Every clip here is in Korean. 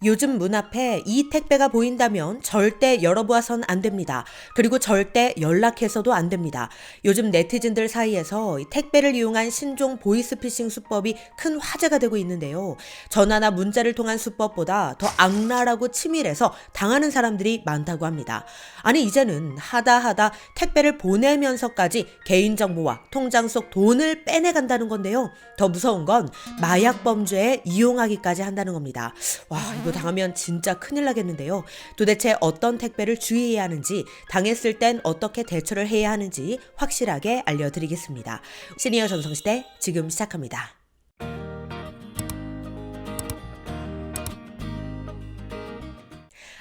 요즘 문 앞에 이 택배가 보인다면 절대 열어보아선 안 됩니다. 그리고 절대 연락해서도 안 됩니다. 요즘 네티즌들 사이에서 이 택배를 이용한 신종 보이스피싱 수법이 큰 화제가 되고 있는데요. 전화나 문자를 통한 수법보다 더 악랄하고 치밀해서 당하는 사람들이 많다고 합니다. 아니 이제는 하다 택배를 보내면서까지 개인정보와 통장 속 돈을 빼내간다는 건데요. 더 무서운 건 마약 범죄에 이용하기까지 한다는 겁니다. 와, 이거 당하면 진짜 큰일 나겠는데요. 도대체 어떤 택배를 주의해야 하는지, 당했을 땐 어떻게 대처를 해야 하는지 확실하게 알려드리겠습니다. 시니어 전성시대 지금 시작합니다.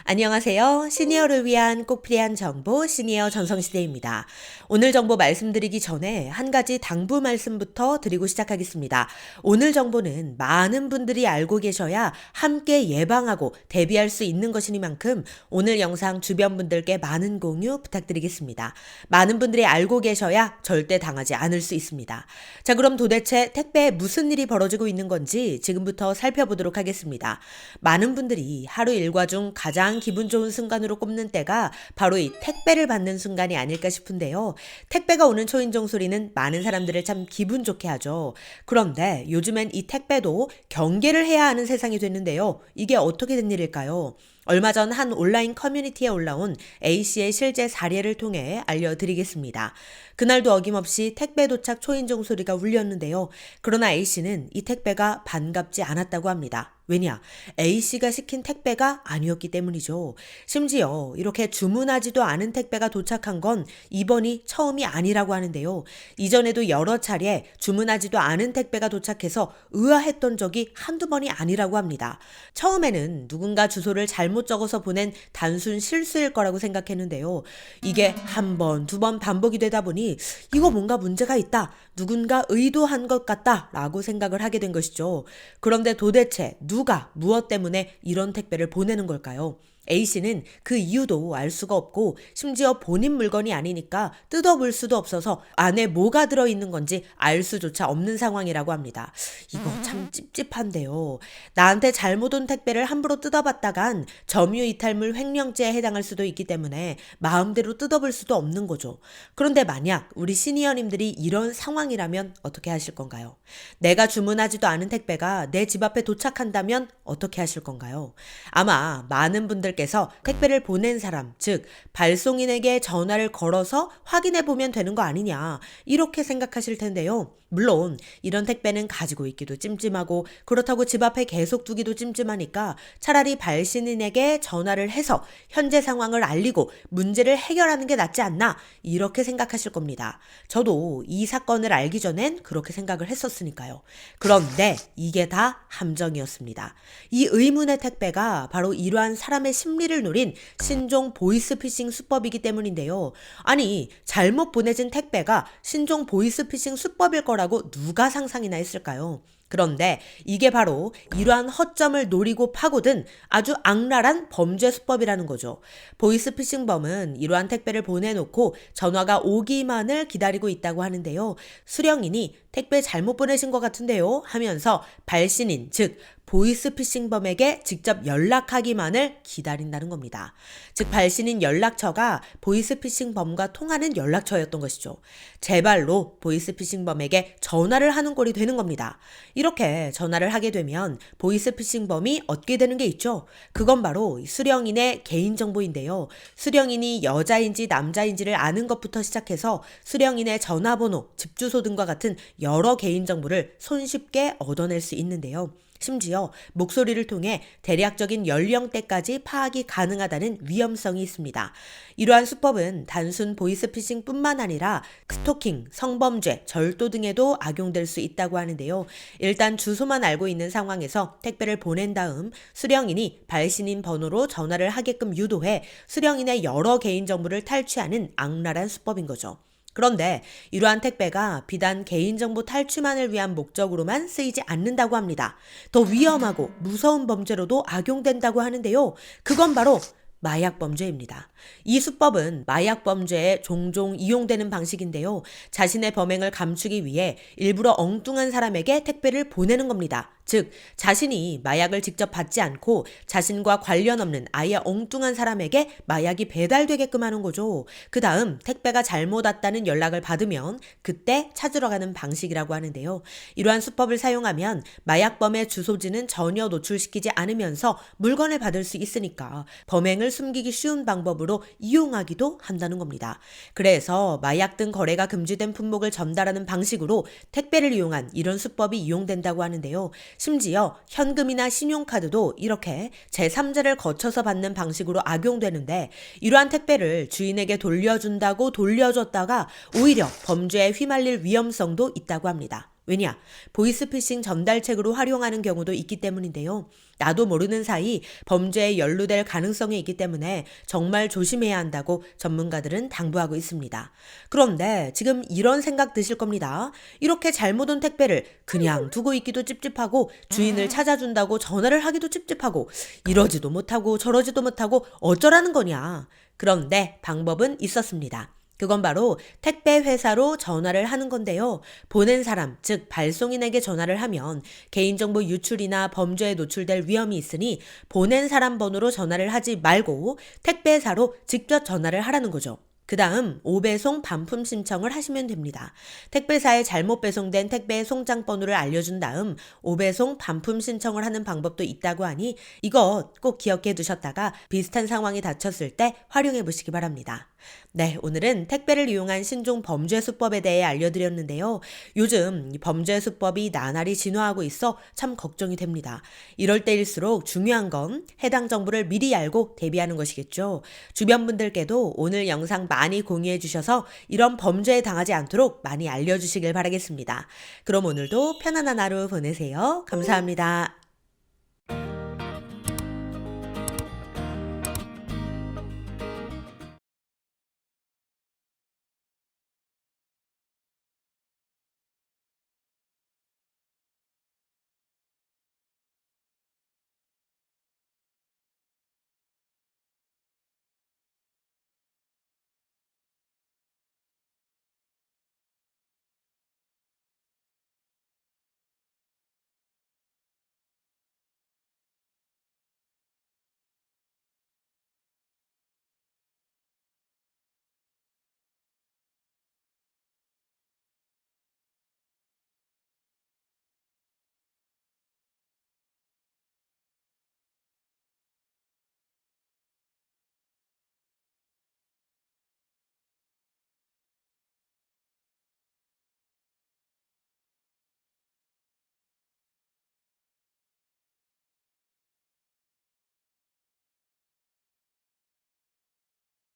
안녕하세요. 시니어를 위한 꼭 필요한 정보 시니어 전성시대입니다. 오늘 정보 말씀드리기 전에 한 가지 당부 말씀부터 드리고 시작하겠습니다. 오늘 정보는 많은 분들이 알고 계셔야 함께 예방하고 대비할 수 있는 것이니만큼 오늘 영상 주변 분들께 많은 공유 부탁드리겠습니다. 많은 분들이 알고 계셔야 절대 당하지 않을 수 있습니다. 자, 그럼 도대체 택배에 무슨 일이 벌어지고 있는 건지 지금부터 살펴보도록 하겠습니다. 많은 분들이 하루 일과 중 가장 기분 좋은 순간으로 꼽는 때가 바로 이 택배를 받는 순간이 아닐까 싶은데요. 택배가 오는 초인종 소리는 많은 사람들을 참 기분 좋게 하죠. 그런데 요즘엔 이 택배도 경계를 해야 하는 세상이 됐는데요. 이게 어떻게 된 일일까요? 얼마 전 한 온라인 커뮤니티에 올라온 A씨의 실제 사례를 통해 알려드리겠습니다. 그날도 어김없이 택배 도착 초인종 소리가 울렸는데요. 그러나 A씨는 이 택배가 반갑지 않았다고 합니다. 왜냐? A씨가 시킨 택배가 아니었기 때문이죠. 심지어 이렇게 주문하지도 않은 택배가 도착한 건 이번이 처음이 아니라고 하는데요. 이전에도 여러 차례 주문하지도 않은 택배가 도착해서 의아했던 적이 한두 번이 아니라고 합니다. 처음에는 누군가 주소를 잘못 적어서 보낸 단순 실수일 거라고 생각했는데요. 이게 한 번, 두 번 반복이 되다 보니 이거 뭔가 문제가 있다, 누군가 의도한 것 같다 라고 생각을 하게 된 것이죠. 그런데 도대체 누가 무엇 때문에 이런 택배를 보내는 걸까요? A씨는 그 이유도 알 수가 없고 심지어 본인 물건이 아니니까 뜯어볼 수도 없어서 안에 뭐가 들어있는 건지 알 수조차 없는 상황이라고 합니다. 이거 참 찝찝한데요. 나한테 잘못 온 택배를 함부로 뜯어봤다간 점유이탈물 횡령죄에 해당할 수도 있기 때문에 마음대로 뜯어볼 수도 없는 거죠. 그런데 만약 우리 시니어님들이 이런 상황이라면 어떻게 하실 건가요? 내가 주문하지도 않은 택배가 내 집 앞에 도착한다면 어떻게 하실 건가요? 아마 많은 분들께서 택배를 보낸 사람, 즉 발송인에게 전화를 걸어서 확인해 보면 되는 거 아니냐, 이렇게 생각하실 텐데요. 물론 이런 택배는 가지고 있기도 찜찜하고 그렇다고 집 앞에 계속 두기도 찜찜하니까 차라리 발신인에게 전화를 해서 현재 상황을 알리고 문제를 해결하는 게 낫지 않나, 이렇게 생각하실 겁니다. 저도 이 사건을 알기 전엔 그렇게 생각을 했었으니까요. 그런데 이게 다 함정이었습니다. 이 의문의 택배가 바로 이러한 사람의 심리를 노린 신종 보이스피싱 수법이기 때문인데요. 아니, 잘못 보내진 택배가 신종 보이스피싱 수법일 거라고 누가 상상이나 했을까요? 그런데 이게 바로 이러한 허점을 노리고 파고든 아주 악랄한 범죄 수법이라는 거죠. 보이스피싱범은 이러한 택배를 보내놓고 전화가 오기만을 기다리고 있다고 하는데요. 수령인이 택배 잘못 보내신 것 같은데요 하면서 발신인, 즉 보이스피싱범에게 직접 연락하기만을 기다린다는 겁니다. 즉 발신인 연락처가 보이스피싱범과 통하는 연락처였던 것이죠. 제 발로 보이스피싱범에게 전화를 하는 꼴이 되는 겁니다. 이렇게 전화를 하게 되면 보이스피싱범이 얻게 되는 게 있죠. 그건 바로 수령인의 개인정보인데요. 수령인이 여자인지 남자인지를 아는 것부터 시작해서 수령인의 전화번호, 집 주소 등과 같은 여러 개인정보를 손쉽게 얻어낼 수 있는데요. 심지어 목소리를 통해 대략적인 연령대까지 파악이 가능하다는 위험성이 있습니다. 이러한 수법은 단순 보이스피싱뿐만 아니라 스토킹, 성범죄, 절도 등에도 악용될 수 있다고 하는데요. 일단 주소만 알고 있는 상황에서 택배를 보낸 다음 수령인이 발신인 번호로 전화를 하게끔 유도해 수령인의 여러 개인정보를 탈취하는 악랄한 수법인 거죠. 그런데 이러한 택배가 비단 개인정보 탈취만을 위한 목적으로만 쓰이지 않는다고 합니다. 더 위험하고 무서운 범죄로도 악용된다고 하는데요. 그건 바로 마약 범죄입니다. 이 수법은 마약 범죄에 종종 이용되는 방식인데요. 자신의 범행을 감추기 위해 일부러 엉뚱한 사람에게 택배를 보내는 겁니다. 즉, 자신이 마약을 직접 받지 않고 자신과 관련 없는 아예 엉뚱한 사람에게 마약이 배달되게끔 하는 거죠. 그 다음 택배가 잘못 왔다는 연락을 받으면 그때 찾으러 가는 방식이라고 하는데요. 이러한 수법을 사용하면 마약범의 주소지는 전혀 노출시키지 않으면서 물건을 받을 수 있으니까 범행을 숨기기 쉬운 방법으로 이용하기도 한다는 겁니다. 그래서 마약 등 거래가 금지된 품목을 전달하는 방식으로 택배를 이용한 이런 수법이 이용된다고 하는데요. 심지어 현금이나 신용카드도 이렇게 제3자를 거쳐서 받는 방식으로 악용되는데, 이러한 택배를 주인에게 돌려준다고 돌려줬다가 오히려 범죄에 휘말릴 위험성도 있다고 합니다. 왜냐? 보이스피싱 전달책으로 활용하는 경우도 있기 때문인데요. 나도 모르는 사이 범죄에 연루될 가능성이 있기 때문에 정말 조심해야 한다고 전문가들은 당부하고 있습니다. 그런데 지금 이런 생각 드실 겁니다. 이렇게 잘못 온 택배를 그냥 두고 있기도 찝찝하고 주인을 찾아준다고 전화를 하기도 찝찝하고 이러지도 못하고 저러지도 못하고 어쩌라는 거냐. 그런데 방법은 있었습니다. 그건 바로 택배 회사로 전화를 하는 건데요. 보낸 사람, 즉 발송인에게 전화를 하면 개인정보 유출이나 범죄에 노출될 위험이 있으니 보낸 사람 번호로 전화를 하지 말고 택배사로 직접 전화를 하라는 거죠. 그 다음 5배송 반품 신청을 하시면 됩니다. 택배사에 잘못 배송된 택배의 송장 번호를 알려준 다음 5배송 반품 신청을 하는 방법도 있다고 하니 이것 꼭 기억해 두셨다가 비슷한 상황이 닥쳤을 때 활용해 보시기 바랍니다. 네, 오늘은 택배를 이용한 신종 범죄 수법에 대해 알려드렸는데요. 요즘 범죄 수법이 나날이 진화하고 있어 참 걱정이 됩니다. 이럴 때일수록 중요한 건 해당 정보를 미리 알고 대비하는 것이겠죠. 주변 분들께도 오늘 영상 많이 공유해 주셔서 이런 범죄에 당하지 않도록 많이 알려주시길 바라겠습니다. 그럼 오늘도 편안한 하루 보내세요. 감사합니다.